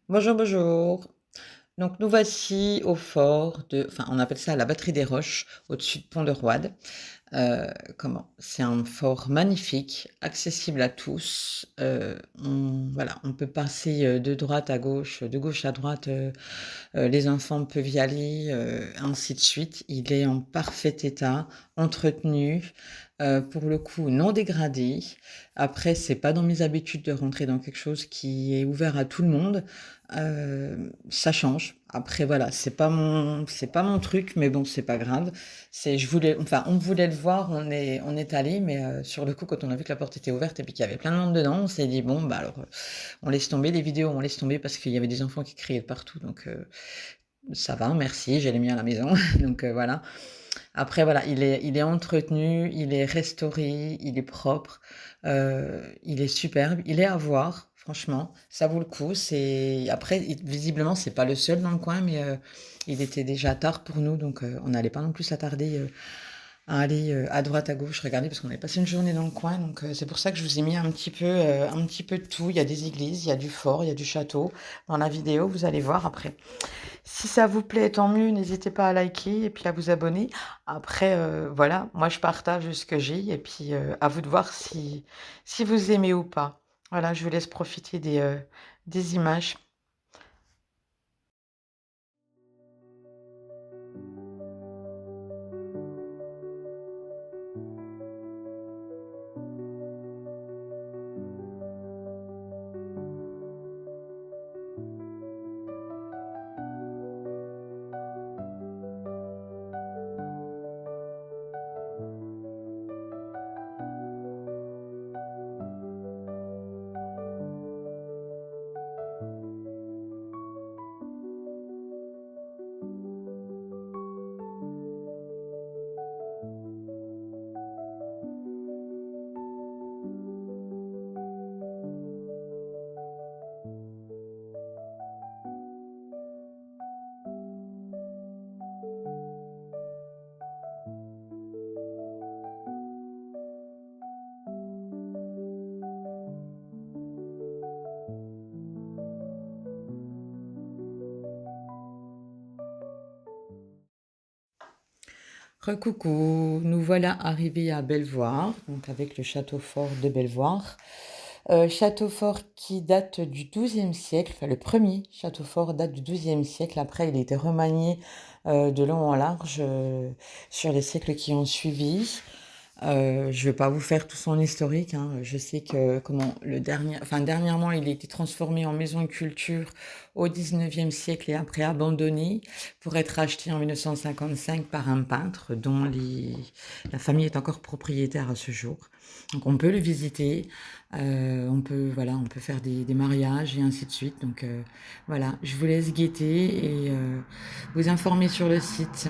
Bonjour, bonjour. Donc nous voici au fort de enfin on appelle ça la Batterie des Roches, au-dessus de Pont-de-Roide. Heu, c'est un fort magnifique, accessible à tous. On peut passer, de droite à gauche, de gauche à droite, les enfants peuvent y aller, ainsi de suite. Il est en parfait état, entretenu, pour le coup non dégradé. Après, c'est pas dans mes habitudes de rentrer dans quelque chose qui est ouvert à tout le monde. Ça change. Après voilà, c'est pas mon truc, mais bon, c'est pas grave. On voulait le voir, on est allés, mais sur le coup, quand on a vu que la porte était ouverte et puis qu'il y avait plein de monde dedans, on s'est dit: «Bon, bah, alors, on laisse tomber les vidéos, on laisse tomber» parce qu'il y avait des enfants qui criaient de partout, donc ça va, merci, j'ai les miens à la maison, donc voilà. Après voilà, il est entretenu, il est restauré, il est propre, il est superbe, il est à voir, franchement, ça vaut le coup. Visiblement, c'est pas le seul dans le coin, mais il était déjà tard pour nous, donc on n'allait pas non plus s'attarder, à aller, à droite, à gauche, regarder parce qu'on avait passé une journée dans le coin, donc c'est pour ça que je vous ai mis un petit peu de tout. Il y a des églises, il y a du fort, il y a du château. Dans la vidéo, vous allez voir après. Si ça vous plaît, tant mieux, n'hésitez pas à liker et puis à vous abonner. Après, voilà, moi je partage ce que j'ai et puis, à vous de voir si vous aimez ou pas. Voilà, je vous laisse profiter des images. Recoucou, nous voilà arrivés à Belvoir, donc avec le château fort de Belvoir. Château fort qui date du XIIe siècle, enfin le premier château fort date du XIIe siècle. Après, il a été remanié de long en large sur les siècles qui ont suivi. Je vais pas vous faire tout son historique, hein. Je sais que dernièrement, il a été transformé en maison de culture au XIXe siècle et après abandonné pour être acheté en 1955 par un peintre dont la famille est encore propriétaire à ce jour. Donc on peut le visiter, on peut faire des mariages et ainsi de suite. Donc voilà, je vous laisse guetter et vous informer sur le site.